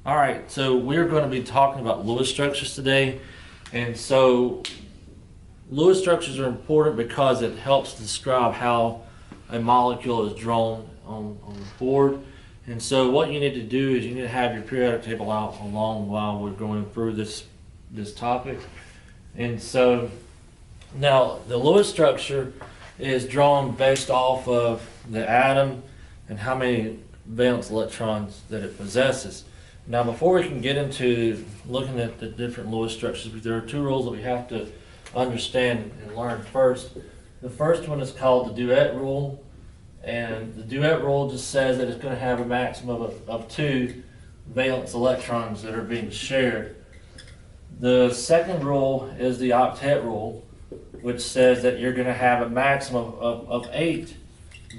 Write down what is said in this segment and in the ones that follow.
All right, so we're going to be talking about Lewis structures today. And so Lewis structures are important because it helps describe how a molecule is drawn on the board. And so what you need to do is you need to have your periodic table out along while we're going through this topic. And so now the Lewis structure is drawn based off of the atom and how many valence electrons that it possesses. Now, before we can get into looking at the different Lewis structures, there are two rules that we have to understand and learn first. The first one is called the duet rule, and the duet rule just says that it's going to have a maximum of 2 valence electrons that are being shared. The second rule is the octet rule, which says that you're going to have a maximum of 8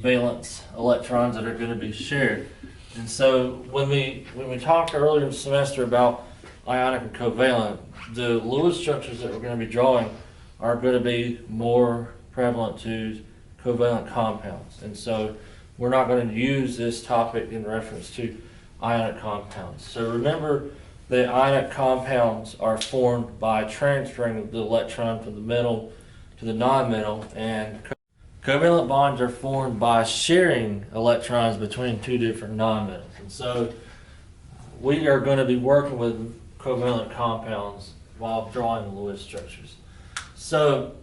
valence electrons that are going to be shared. And so when we talked earlier in the semester about ionic and covalent, the Lewis structures that we're going to be drawing are going to be more prevalent to covalent compounds. And so we're not going to use this topic in reference to ionic compounds. So remember that ionic compounds are formed by transferring the electron from the metal to the non-metal, and covalent bonds are formed by sharing electrons between 2 different nonmetals. And so we are going to be working with covalent compounds while drawing the Lewis structures. So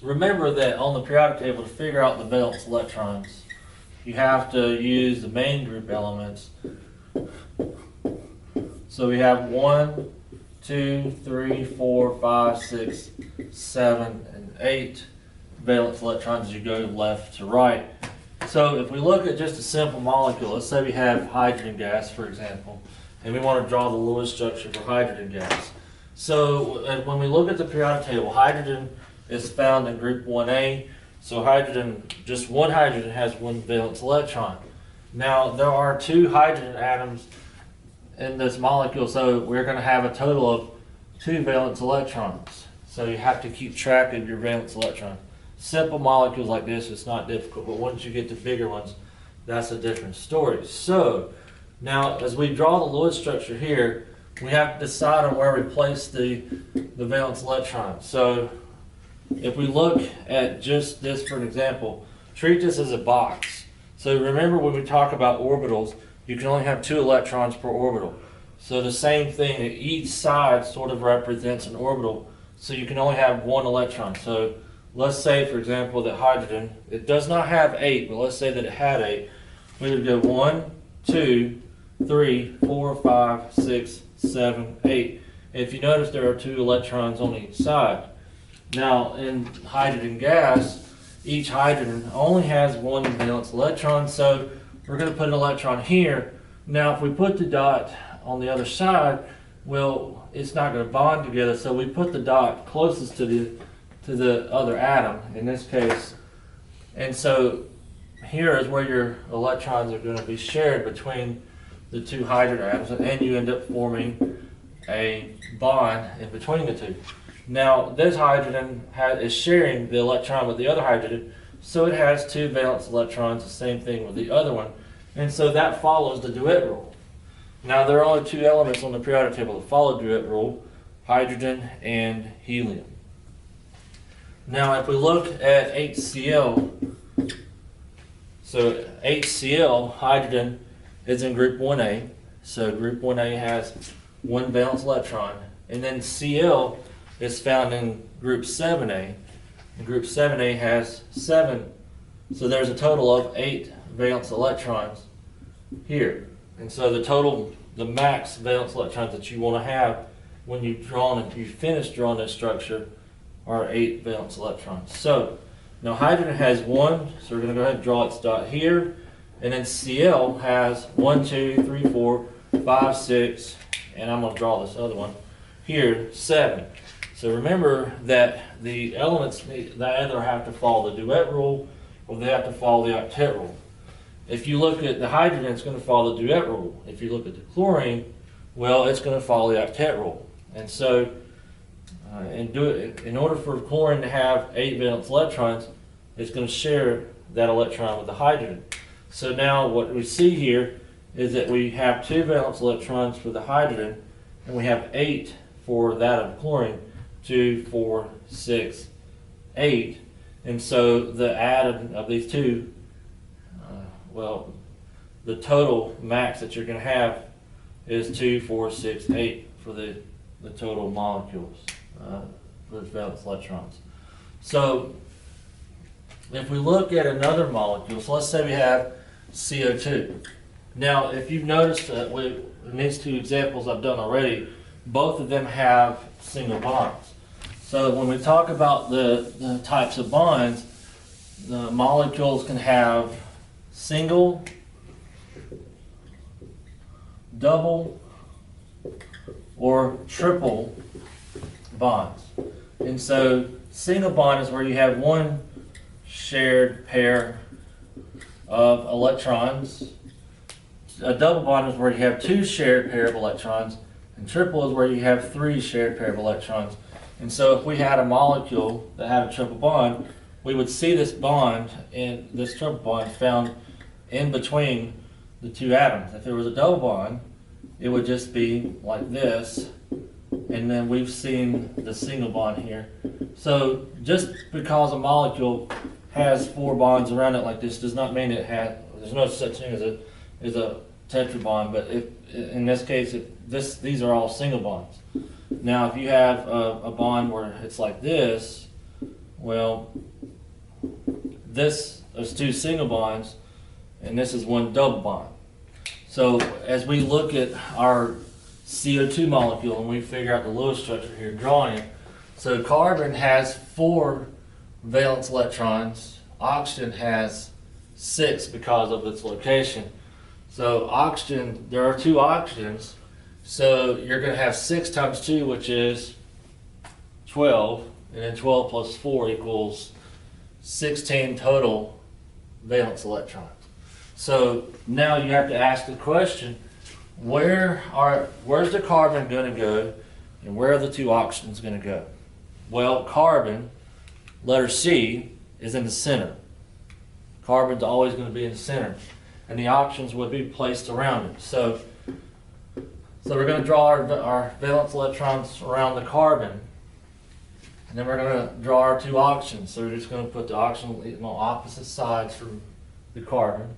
remember that on the periodic table, to figure out the valence electrons, you have to use the main group elements. So we have 1, 2, 3, 4, 5, 6, 7, and 8 valence electrons as you go left to right. So if we look at just a simple molecule, let's say we have hydrogen gas, for example, and we want to draw the Lewis structure for hydrogen gas. So when we look at the periodic table, hydrogen is found in group 1A. So hydrogen, just one hydrogen has 1 valence electron. Now there are 2 hydrogen atoms in this molecule, so we're going to have a total of 2 valence electrons. So you have to keep track of your valence electrons. Simple molecules like this, it's not difficult, but once you get to bigger ones, that's a different story. So now as we draw the Lewis structure here, we have to decide on where we place the valence electrons. So if we look at just this for an example, treat this as a box. So remember when we talk about orbitals, you can only have 2 electrons per orbital. So the same thing, each side sort of represents an orbital, so you can only have 1 electron. So let's say, for example, that hydrogen, it does not have 8, but let's say that it had 8. We would go 1, 2, 3, 4, 5, 6, 7, 8. And if you notice, there are 2 electrons on each side. Now, in hydrogen gas, each hydrogen only has 1 valence electron, so we're going to put an electron here. Now, if we put the dot on the other side, well, it's not going to bond together, so we put the dot closest to the other atom in this case. And so here is where your electrons are going to be shared between the 2 hydrogen atoms, and you end up forming a bond in between the 2. Now this hydrogen is sharing the electron with the other hydrogen, so it has 2 valence electrons, the same thing with the other one. And so that follows the duet rule. Now there are only 2 elements on the periodic table that follow duet rule, hydrogen and helium. Now if we look at HCl, so HCl, hydrogen, is in group 1A. So group 1A has 1 valence electron. And then Cl is found in group 7A. And group 7A has 7. So there's a total of 8 valence electrons here. And so the max valence electrons that you want to have when you finish drawing this structure are 8 valence electrons. So now hydrogen has 1, so we're going to go ahead and draw its dot here. And then Cl has 1, 2, 3, 4, 5, 6, and I'm going to draw this other one here, 7. So remember that the elements they either have to follow the duet rule or they have to follow the octet rule. If you look at the hydrogen, it's going to follow the duet rule. If you look at the chlorine, well, it's going to follow the octet rule. And so in order for chlorine to have 8 valence electrons, it's going to share that electron with the hydrogen. So now what we see here is that we have 2 valence electrons for the hydrogen, and we have 8 for that of chlorine. 2, 4, 6, 8. And so the add of these two, well, the total max that you're going to have is 2, 4, 6, 8 for the total molecules, for the valence electrons. So if we look at another molecule, so let's say we have CO2. Now, if you've noticed that in these 2 examples I've done already, both of them have single bonds. So when we talk about the types of bonds, the molecules can have single, double, or triple bonds. And so single bond is where you have one shared pair of electrons. A double bond is where you have 2 shared pair of electrons, and triple is where you have 3 shared pair of electrons. And so if we had a molecule that had a triple bond, we would see this bond, in this triple bond found in between the 2 atoms. If there was a double bond, it would just be like this, and then we've seen the single bond here. So just because a molecule has 4 bonds around it like this does not mean it has, there's no such thing as a tetrabond, but if, in this case, these are all single bonds. Now if you have a bond where it's like this, well, this is 2 single bonds, and this is 1 double bond. So as we look at our CO2 molecule and we figure out the Lewis structure here, drawing it, so carbon has 4 valence electrons, oxygen has 6 because of its location. So oxygen, there are 2 oxygens, so you're going to have 6 times 2, which is 12, and then 12 plus 4 equals 16 total valence electrons. So now you have to ask the question, where's the carbon going to go, and where are the 2 oxygens going to go? Well, carbon, letter C, is in the center. Carbon's always going to be in the center, and the oxygens would be placed around it. So we're going to draw our valence electrons around the carbon, and then we're going to draw our 2 oxygens. So we're just going to put the oxygen on opposite sides from the carbon.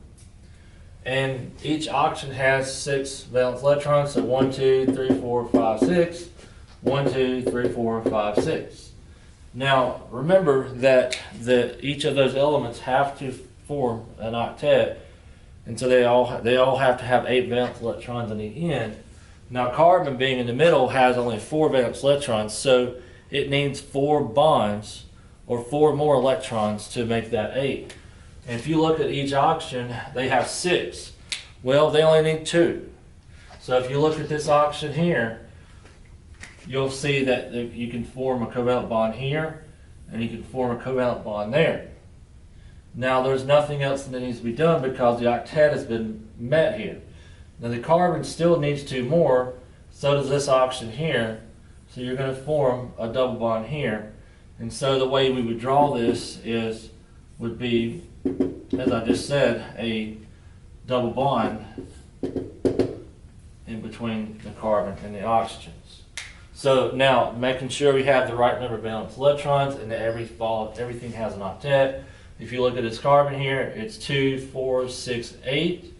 And each oxygen has 6 valence electrons, so 1, 2, 3, 4, 5, 6. 1, 2, 3, 4, 5, 6. Now remember that each of those elements have to form an octet, and so they all have to have 8 valence electrons on the end. Now carbon, being in the middle, has only 4 valence electrons, so it needs 4 bonds or 4 more electrons to make that 8. And if you look at each oxygen, they have 6. Well, they only need 2. So if you look at this oxygen here, you'll see that you can form a covalent bond here, and you can form a covalent bond there. Now there's nothing else that needs to be done because the octet has been met here. Now the carbon still needs 2 more, so does this oxygen here. So you're going to form a double bond here. And so the way we would draw this would be, as I just said, a double bond in between the carbon and the oxygens. So now, making sure we have the right number of valence electrons and that everything has an octet. If you look at this carbon here, it's 2, 4, 6, 8.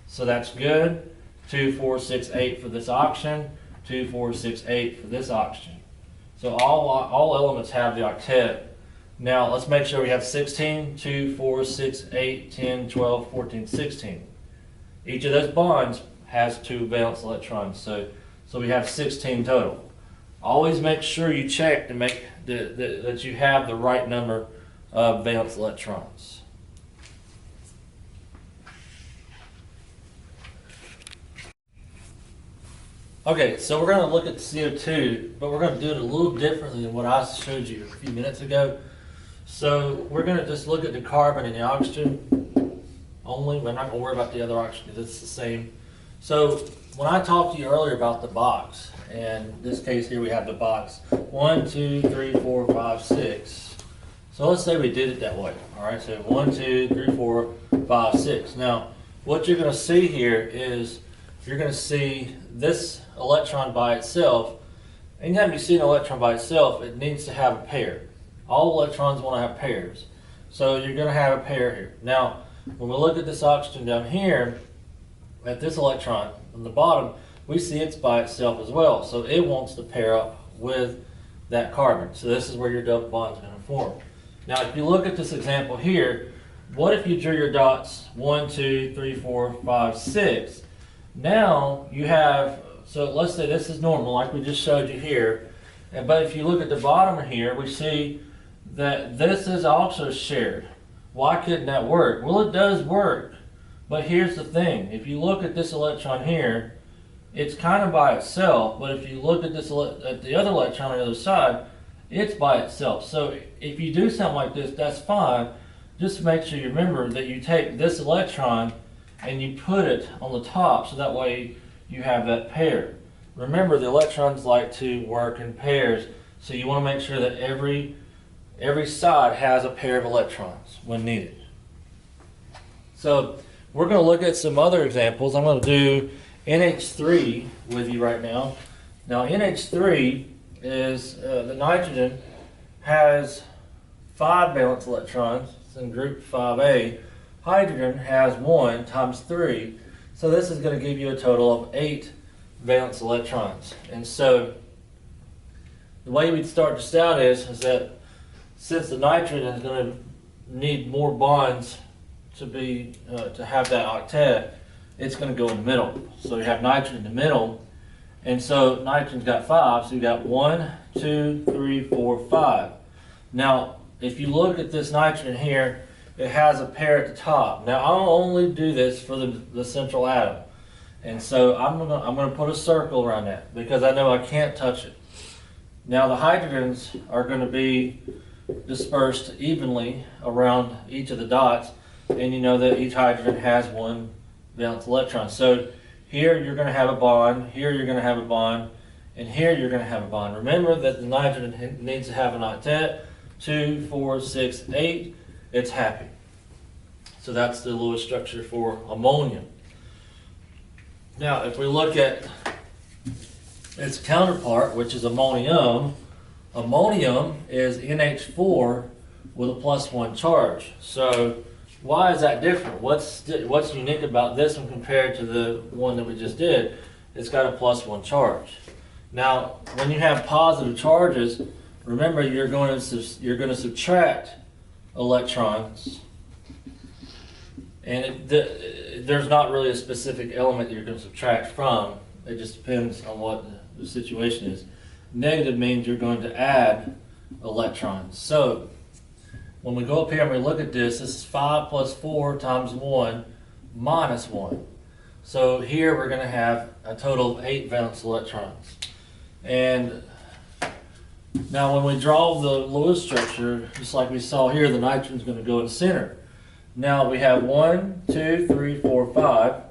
So that's good. 2, 4, 6, 8 for this oxygen. 2, 4, 6, 8 for this oxygen. So all elements have the octet. Now let's make sure we have 16, 2, 4, 6, 8, 10, 12, 14, 16. Each of those bonds has 2 valence electrons, so we have 16 total. Always make sure you check to make that you have the right number of valence electrons. Okay, so we're going to look at CO2, but we're going to do it a little differently than what I showed you a few minutes ago. So we're going to just look at the carbon and the oxygen only. We're not going to worry about the other oxygen. It's the same. So when I talked to you earlier about the box, and in this case here we have the box 1, 2, 3, 4, 5, 6. So let's say we did it that way. All right, so 1, 2, 3, 4, 5, 6. Now what you're going to see here is you're going to see this electron by itself. Anytime you see an electron by itself, it needs to have a pair. All electrons want to have pairs. So you're going to have a pair here. Now, when we look at this oxygen down here, at this electron on the bottom, we see it's by itself as well. So it wants to pair up with that carbon. So this is where your double bond is going to form. Now, if you look at this example here, what if you drew your dots 1, 2, 3, 4, 5, 6? Now you have, so let's say this is normal like we just showed you here, but if you look at the bottom here, we see that this is also shared. Why couldn't that work? Well, it does work, but here's the thing. If you look at this electron here, it's kind of by itself, but if you look at this at the other electron on the other side, it's by itself. So if you do something like this, that's fine. Just make sure you remember that you take this electron and you put it on the top, so that way you have that pair. Remember, the electrons like to work in pairs, so you want to make sure that every side has a pair of electrons when needed. So we're going to look at some other examples. I'm going to do NH3 with you right now. Now NH3 is the nitrogen has 5 valence electrons. It's in group 5A. Hydrogen has 1 times 3. So this is going to give you a total of 8 valence electrons. And so the way we'd start this out is that since the nitrogen is going to need more bonds to be to have that octet, it's going to go in the middle. So you have nitrogen in the middle, and so nitrogen's got 5, so you got 1, 2, 3, 4, 5. Now, if you look at this nitrogen here, it has a pair at the top. Now, I'll only do this for the central atom, and so I'm going to put a circle around that because I know I can't touch it. Now, the hydrogens are going to be dispersed evenly around each of the dots, and you know that each hydrogen has 1 valence electron. So here you're going to have a bond, here you're going to have a bond, and here you're going to have a bond. Remember that the nitrogen needs to have an octet. 2, 4, 6, 8, it's happy. So that's the Lewis structure for ammonium. Now if we look at its counterpart, which is ammonium, ammonium is NH4 with a +1 charge. So why is that different? What's unique about this one compared to the one that we just did? It's got a +1 charge. Now, when you have positive charges, remember you're going to subtract electrons, and there's not really a specific element that you're going to subtract from. It just depends on what the situation is. Negative means you're going to add electrons. So when we go up here and we look at this, this is 5 plus 4 times 1 minus 1. So here we're going to have a total of 8 valence electrons. And now when we draw the Lewis structure, just like we saw here, the nitrogen is going to go in the center. Now we have 1, 2, 3, 4, 5.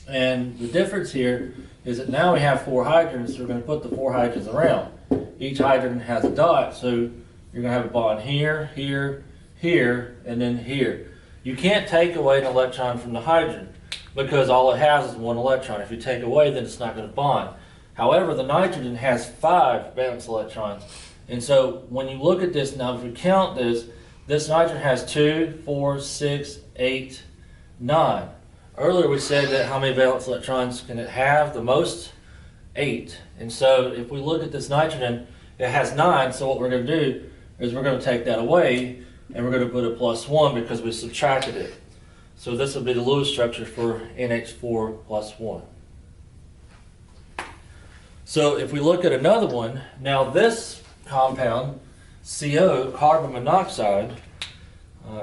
And the difference here is that now we have 4 hydrogens, so we're going to put the 4 hydrogens around. Each hydrogen has a dot, so you're going to have a bond here, here, here, and then here. You can't take away an electron from the hydrogen because all it has is 1 electron. If you take away, then it's not going to bond. However, the nitrogen has 5 valence electrons. And so when you look at this, now if we count this, this nitrogen has 2, 4, 6, 8, 9. Earlier we said that how many valence electrons can it have? The most? 8. And so if we look at this nitrogen, it has 9, so what we're going to do is we're going to take that away and we're going to put a +1 because we subtracted it. So this will be the Lewis structure for NH4 + 1. So if we look at another one, now this compound, CO, carbon monoxide,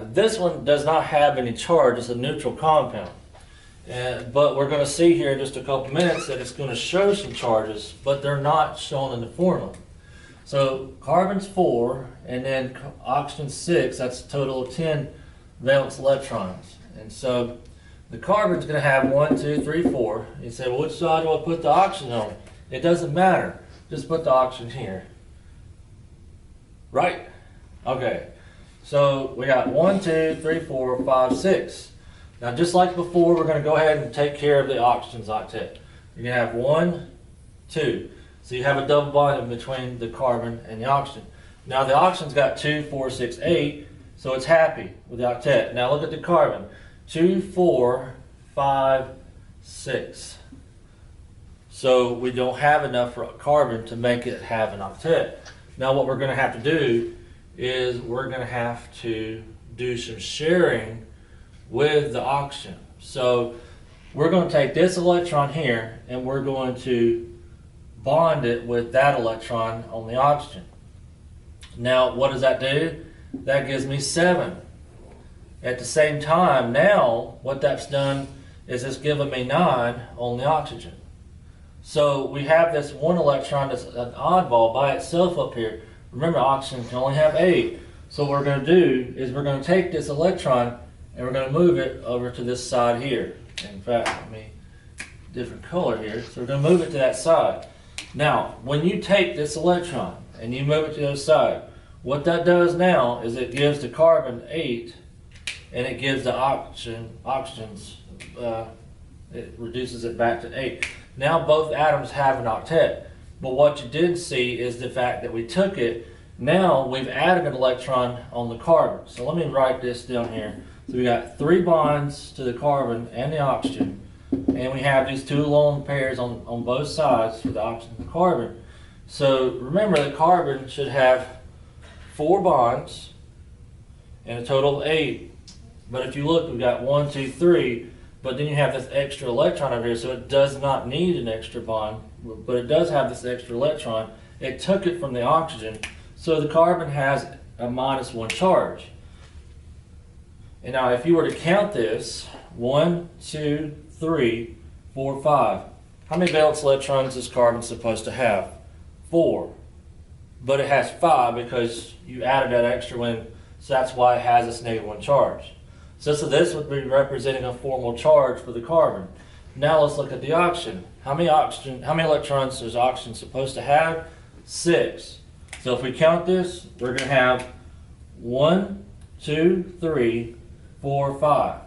this one does not have any charge. It's a neutral compound. But we're going to see here in just a couple minutes that it's going to show some charges, but they're not shown in the formula. So carbon's 4, and then oxygen's 6. That's a total of 10 valence electrons. And so the carbon's going to have 1, 2, 3, 4. You say, well, which side do I put the oxygen on? It doesn't matter. Just put the oxygen here. Right? Okay. So we got 1, 2, 3, 4, 5, 6. Now, just like before, we're going to go ahead and take care of the oxygen's octet. You're going to have 1, 2. So you have a double bond in between the carbon and the oxygen. Now, the oxygen's got 2, 4, 6, 8, so it's happy with the octet. Now, look at the carbon. 2, 4, 5, 6. So we don't have enough for carbon to make it have an octet. Now, what we're going to have to do is we're going to have to do some sharing with the oxygen. So we're going to take this electron here and we're going to bond it with that electron on the oxygen. Now, what does that do? That gives me 7. At the same time, now what that's done is it's given me 9 on the oxygen. So we have this one electron that's an oddball by itself up here. Remember, oxygen can only have 8. So what we're going to do is we're going to take this electron and we're going to move it over to this side here. In fact, let me different color here. So we're going to move it to that side. Now, when you take this electron and you move it to the other side, what that does now is it gives the carbon 8 and it gives the oxygens, it reduces it back to 8. Now both atoms have an octet. But what you didn't see is the fact that we took it. Now we've added an electron on the carbon. So let me write this down here. So we got 3 bonds to the carbon and the oxygen. And we have these 2 lone pairs on both sides for the oxygen and the carbon. So remember, the carbon should have 4 bonds and a total of 8. But if you look, we've got 1, 2, 3. But then you have this extra electron over here, so it does not need an extra bond, but it does have this extra electron. It took it from the oxygen, so the carbon has a -1 charge. And now if you were to count this, 1, 2, 3, 4, 5. How many valence electrons is carbon supposed to have? 4. But it has 5 because you added that extra one, so that's why it has this -1 charge. So this would be representing a formal charge for the carbon. Now let's look at the oxygen. How many electrons is oxygen supposed to have? 6. So if we count this, we're going to have 1, 2, 3, 4, 5.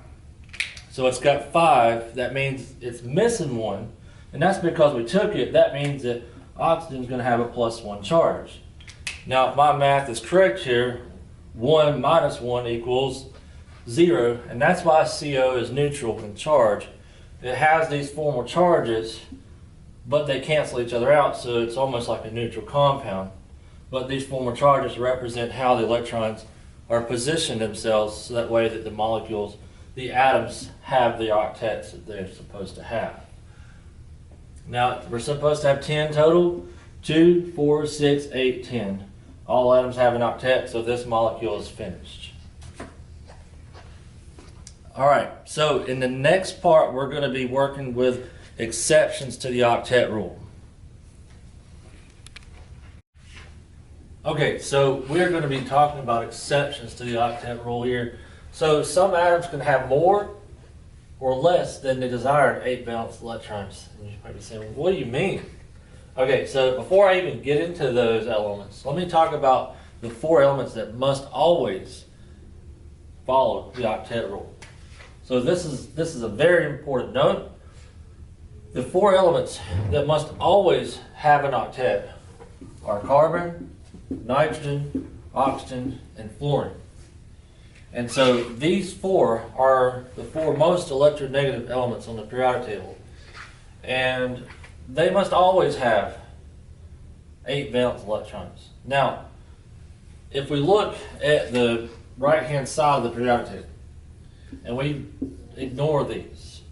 So it's got 5. That means it's missing 1. And that's because we took it. That means that oxygen is going to have a +1 charge. Now if my math is correct here, 1 minus 1 equals 0, and that's why CO is neutral in charge. It has these formal charges, but they cancel each other out, so it's almost like a neutral compound. But these formal charges represent how the electrons are positioned themselves, so that way that the molecules, the atoms, have the octets that they're supposed to have. Now, we're supposed to have 10 total. 2, 4, 6, 8, 10. All atoms have an octet, so this molecule is finished. All right, so in the next part, we're going to be working with exceptions to the octet rule. Okay, so we're going to be talking about exceptions to the octet rule here. So some atoms can have more or less than the desired 8 valence electrons. And you might be saying, well, what do you mean? Okay, so before I even get into those elements, let me talk about the 4 elements that must always follow the octet rule. So this is a very important note. The 4 elements that must always have an octet are carbon, nitrogen, oxygen, and fluorine. And so these 4 are the 4 most electronegative elements on the periodic table. And they must always have 8 valence electrons. Now, if we look at the right-hand side of the periodic table, and we ignore these,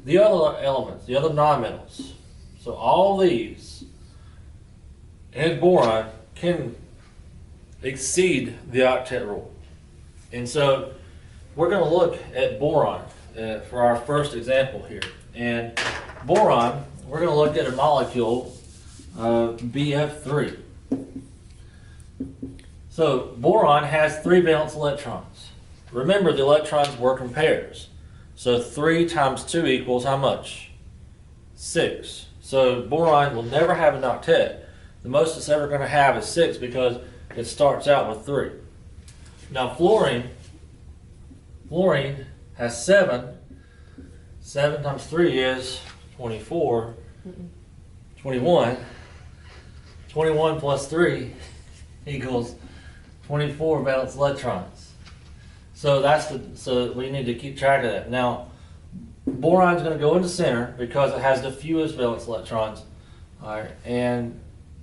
the other elements, the other nonmetals, so all these and boron can exceed the octet rule. And so we're going to look at boron for our first example here. And boron, we're going to look at a molecule, BF3. So boron has 3 valence electrons. Remember, the electrons work in pairs. So 3 times 2 equals how much? 6. So boron will never have an octet. The most it's ever going to have is 6 because it starts out with 3. Now fluorine has 7, 7 times 3 is 24. 21. 21 plus 3 equals 24 valence electrons. So we need to keep track of that. Now, boron is going to go in the center because it has the fewest valence electrons. All right, and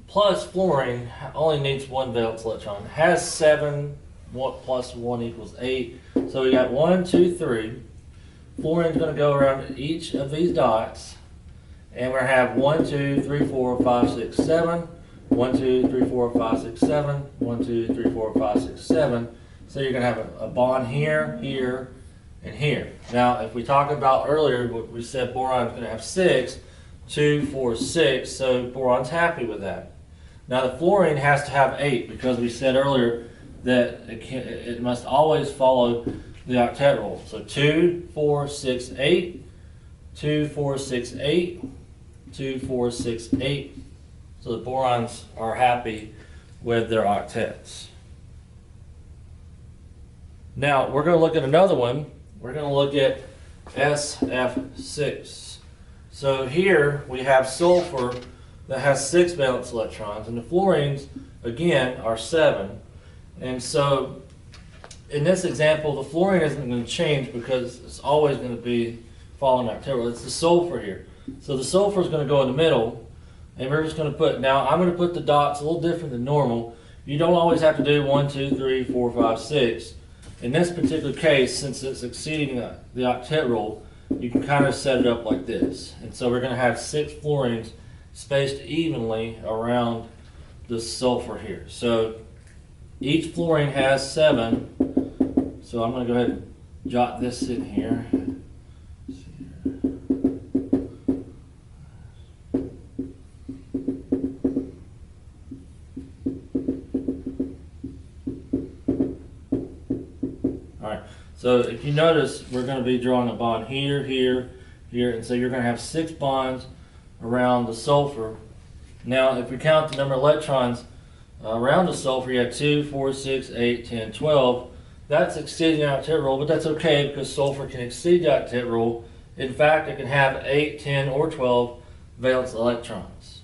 plus fluorine only needs 1 valence electron. It has 7. 1 plus 1 equals 8. So we got 1, 2, 3. Fluorine is going to go around each of these dots, and we're going to have 1, 2, 3, 4, 5, 6, 7. 1, 2, 3, 4, 5, 6, 7. 1, 2, 3, 4, 5, 6, 7. So you're going to have a bond here, here, and here. Now, if we talked about earlier, we said boron is going to have 6, 2, 4, 6. So boron's happy with that. Now the fluorine has to have 8 because we said earlier that it must always follow the octet rule. So 2, 4, 6, 8, 2, 4, 6, 8, 2, 4, 6, 8. So the borons are happy with their octets. Now we're going to look at another one. We're going to look at SF6. So here we have sulfur that has 6 valence electrons, and the fluorines again are 7. And so in this example, the fluorine isn't going to change because it's always going to be following the octet rule. It's the sulfur here. So the sulfur is going to go in the middle, and we're just going to put, now I'm going to put the dots a little different than normal. You don't always have to do 1, 2, 3, 4, 5, 6. In this particular case, since it's exceeding the octet rule, you can kind of set it up like this. And so we're going to have 6 fluorines spaced evenly around the sulfur here. So each fluorine has 7. So I'm going to go ahead and jot this in here. Alright, so if you notice, we're going to be drawing a bond here, here, here, and so you're going to have 6 bonds around the sulfur. Now, if we count the number of electrons around the sulfur, you have 2, 4, 6, 8, 10, 12. That's exceeding the octet rule, but that's okay because sulfur can exceed the octet rule. In fact, it can have 8, 10, or 12 valence electrons.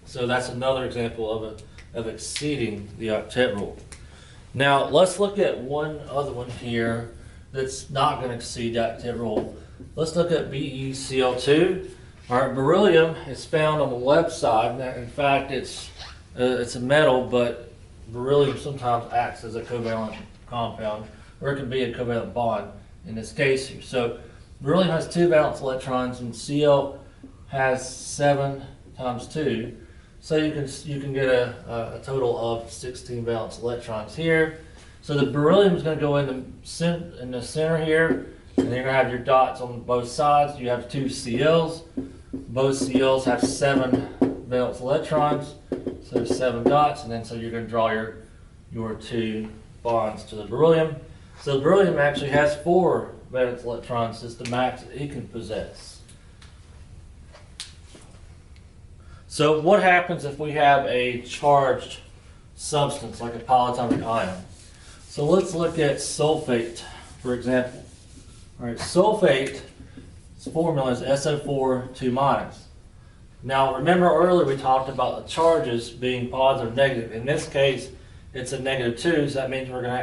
So that's another example of exceeding the octet rule. Now, let's look at one other one here that's not going to exceed the octet rule. Let's look at BeCl2. All right, beryllium is found on the left side. Now, in fact, it's a metal, but beryllium sometimes acts as a covalent compound, or it can be a covalent bond in this case here. So beryllium has 2 valence electrons, and Cl has 7 times 2. So you can get a total of 16 valence electrons here. So the beryllium is going to go in the center here, and you're going to have your dots on both sides. You have 2 Cls. Both Cls have 7 valence electrons, so 7 dots, and then so you're going to draw your 2 bonds to the beryllium. So the beryllium actually has 4 valence electrons. It's the max that it can possess. So what happens if we have a charged substance like a polyatomic ion? So let's look at sulfate, for example. All right, sulfate, its formula is SO4 2-. Now remember earlier we talked about the charges being positive, negative. In this case, it's a -2, so that means we're going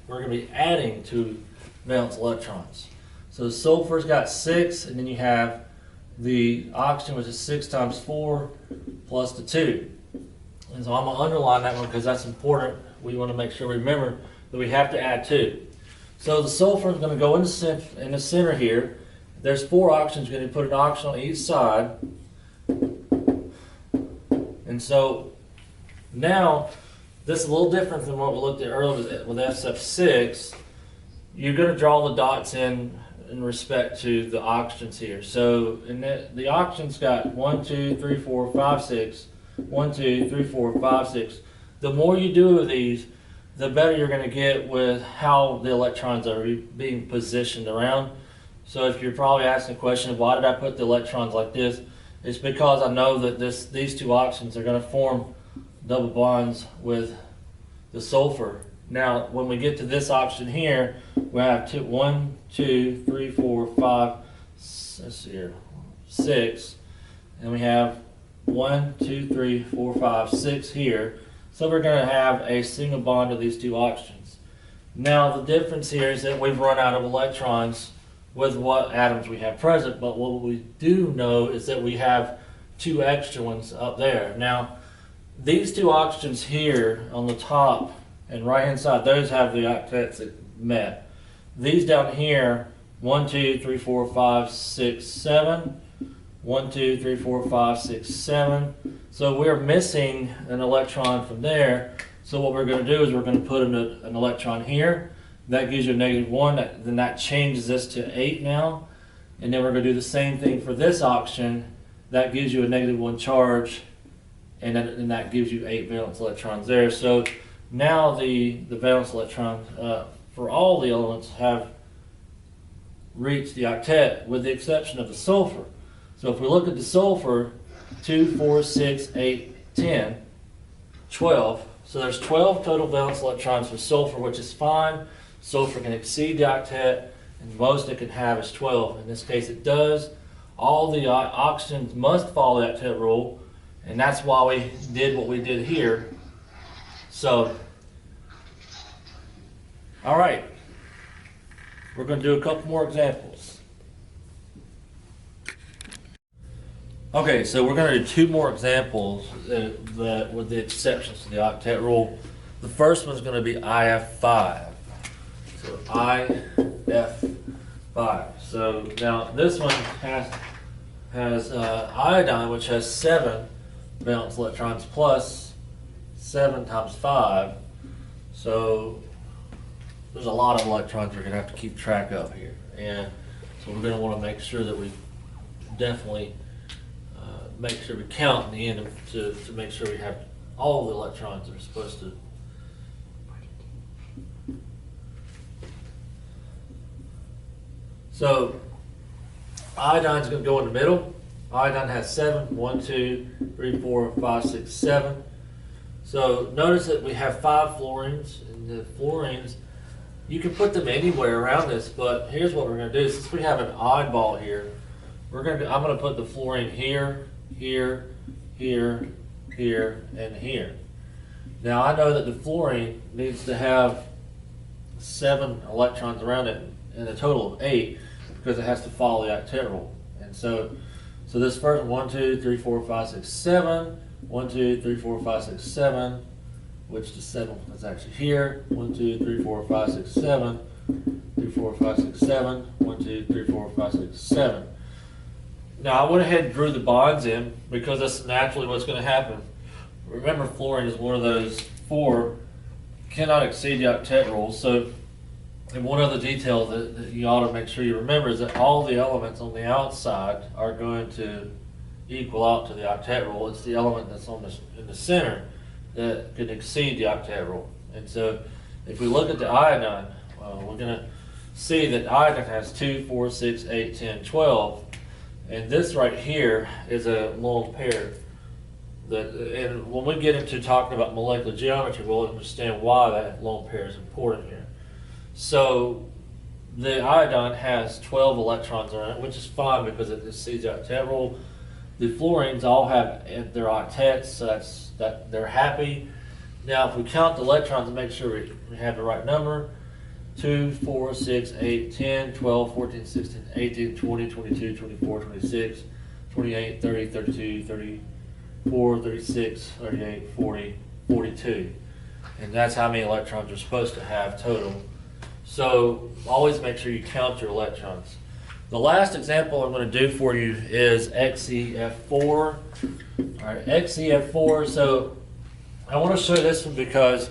to be adding 2 valence electrons. So sulfur's got 6, and then you have the oxygen, which is 6 times 4 plus the 2. And so I'm going to underline that one because that's important. We want to make sure we remember that we have to add 2. So the sulfur is going to go in the center here. There's 4 oxygens. You're going to put an oxygen on each side. And so now, this is a little different than what we looked at earlier with SF6. You're going to draw the dots in respect to the oxygens here. So the oxygen's got 1, 2, 3, 4, 5, 6. 1, 2, 3, 4, 5, 6. The more you do of these, the better you're going to get with how the electrons are being positioned around. So if you're probably asking the question, why did I put the electrons like this? It's because I know that these 2 oxygens are going to form double bonds with the sulfur. Now, when we get to this oxygen here, we have 1, 2, 3, 4, 5, let's see here, 6, and we have 1, 2, 3, 4, 5, 6 here. So we're going to have a single bond of these two oxygens. Now the difference here is that we've run out of electrons with what atoms we have present, but what we do know is that we have two extra ones up there. Now these two oxygens here on the top and right hand side, those have the octets that met. These down here, 1, 2, 3, 4, 5, 6, 7. 1, 2, 3, 4, 5, 6, 7. So we're missing an electron from there. So what we're going to do is we're going to put an electron here. That gives you a -1. Then that changes this to 8 now. And then we're going to do the same thing for this oxygen. That gives you a -1 charge. And that gives you 8 valence electrons there. So now the valence electrons for all the elements have reached the octet with the exception of the sulfur. So if we look at the sulfur, 2, 4, 6, 8, 10, 12. So there's 12 total valence electrons for sulfur, which is fine. Sulfur can exceed the octet, and most it can have is 12. In this case it does. All the oxygens must follow the octet rule, and that's why we did what we did here. So, all right. We're going to do a couple more examples. Okay, so we're going to do 2 more examples that with the exceptions to the octet rule. The first one is going to be IF5. So IF5. So now this one has iodine, which has 7 valence electrons plus 7 times 5. So there's a lot of electrons we're going to have to keep track of here. And so we're going to want to make sure that we definitely make sure we count in the end to make sure we have all the electrons that are supposed to. So iodine is going to go in the middle. Iodine has 7. 1, 2, 3, 4, 5, 6, 7. So notice that we have 5 fluorines, and the fluorines, you can put them anywhere around this, but here's what we're going to do. Since we have an oddball here, I'm going to put the fluorine here, here, here, here, and here. Now I know that the fluorine needs to have 7 electrons around it, and a total of 8, because it has to follow the octet rule. And so this first 1, 2, 3, 4, 5, 6, 7. 1, 2, 3, 4, 5, 6, 7. Which the 7 is actually here. 1, 2, 3, 4, 5, 6, 7. 3, 4, 5, 6, 7. 1, 2, 3, 4, 5, 6, 7. Now I went ahead and drew the bonds in because that's naturally what's going to happen. Remember, fluorine is one of those 4 cannot exceed the octet rule. So, and one other detail that you ought to make sure you remember is that all the elements on the outside are going to equal out to the octet rule. It's the element that's in the center that could exceed the octet rule. And so if we look at the iodine, we're going to see that iodine has 2, 4, 6, 8, 10, 12. And this right here is a lone pair. And when we get into talking about molecular geometry, we'll understand why that lone pair is important here. So the iodine has 12 electrons on it, which is fine because it exceeds the octet rule. The fluorines all have their octets, so that they're happy. Now if we count the electrons and make sure we have the right number, 2, 4, 6, 8, 10, 12, 14, 16, 18, 20, 22, 24, 26, 28, 30, 32, 34, 36, 38, 40, 42. And that's how many electrons you're supposed to have total. So always make sure you count your electrons. The last example I'm going to do for you is XeF4. All right, XeF4. So I want to show this one because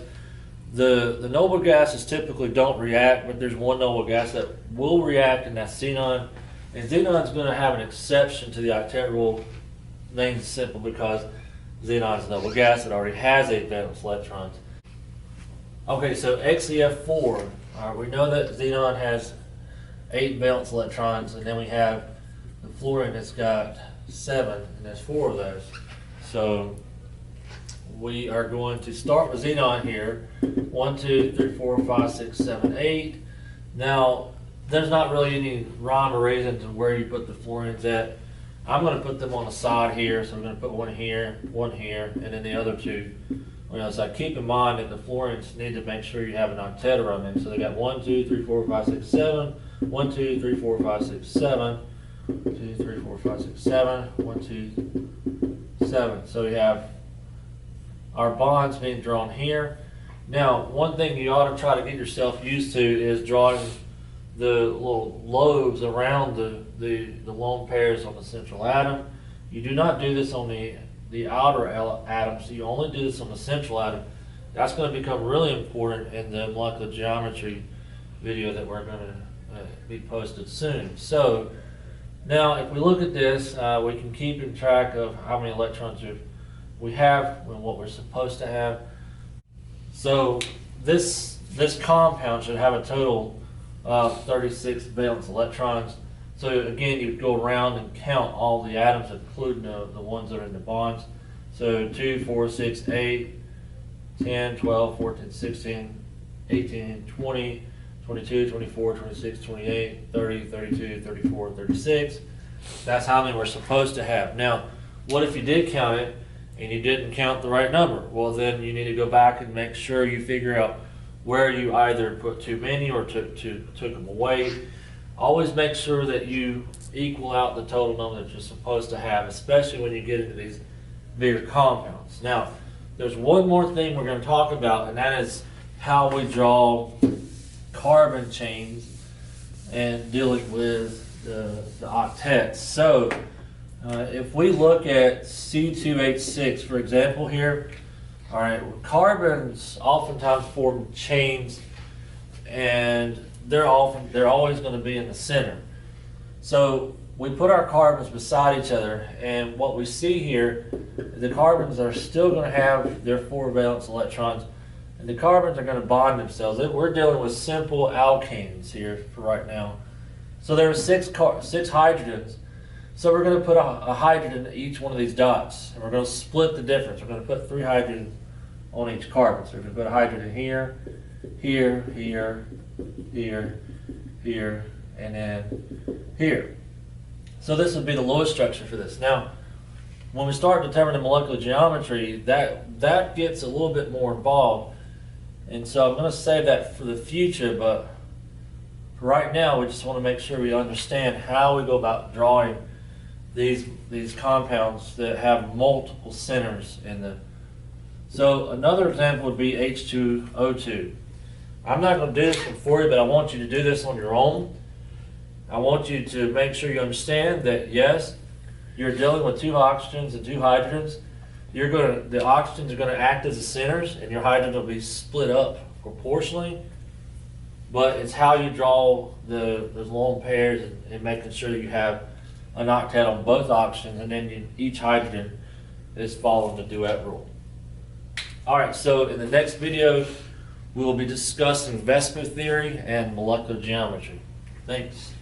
the noble gases typically don't react, but there's one noble gas that will react, and that's xenon. And xenon is going to have an exception to the octet rule. Name's simple because xenon is a noble gas that already has 8 valence electrons. Okay, so XeF4. All right, we know that xenon has 8 valence electrons, and then we have the fluorine that's got 7, and there's 4 of those. So we are going to start with xenon here. 1, 2, 3, 4, 5, 6, 7, 8. Now, there's not really any rhyme or reason to where you put the fluorines at. I'm going to put them on the side here, so I'm going to put one here, and then the other two on the other side. Keep in mind that the fluorines need to make sure you have an octet around them. So they got 1, 2, 3, 4, 5, 6, 7, 1, 2, 3, 4, 5, 6, 7, 2, 3, 4, 5, 6, 7, 1, 2, 7. So we have our bonds being drawn here. Now, one thing you ought to try to get yourself used to is drawing the little lobes around the lone pairs on the central atom. You do not do this on the outer atoms. You only do this on the central atom. That's going to become really important in the molecular geometry video that we're going to be posted soon. So now if we look at this, we can keep in track of how many electrons we have and what we're supposed to have. So this compound should have a total of 36 valence electrons. So again, you would go around and count all the atoms, including the ones that are in the bonds. So 2, 4, 6, 8, 10, 12, 14, 16, 18, 20, 22, 24, 26, 28, 30, 32, 34, 36. That's how many we're supposed to have. Now, what if you did count it and you didn't count the right number? Well, then you need to go back and make sure you figure out where you either put too many or took them away. Always make sure that you equal out the total number that you're supposed to have, especially when you get into these bigger compounds. Now, there's one more thing we're going to talk about, and that is how we draw carbon chains and dealing with the octets. So if we look at C2H6, for example, here, all right, carbons oftentimes form chains, and they're always going to be in the center. So we put our carbons beside each other, and what we see here, the carbons are still going to have their 4 valence electrons, and the carbons are going to bond themselves. We're dealing with simple alkanes here for right now. So there are 6 hydrogens. So we're going to put a hydrogen in each one of these dots, and we're going to split the difference. We're going to put 3 hydrogens on each carbon. So we're going to put a hydrogen here, here, here, here, here, and then here. So this would be the lowest structure for this. Now, when we start determining molecular geometry, that gets a little bit more involved. And so I'm going to save that for the future, but for right now, we just want to make sure we understand how we go about drawing these compounds that have multiple centers in them. So another example would be H2O2. I'm not going to do this one for you, but I want you to do this on your own. I want you to make sure you understand that, yes, you're dealing with 2 oxygens and 2 hydrogens. The oxygens are going to act as the centers, and your hydrogen will be split up proportionally. But it's how you draw those lone pairs and making sure that you have an octet on both oxygens, and then each hydrogen is following the duet rule. All right, so in the next video, we will be discussing Vesper theory and molecular geometry. Thanks.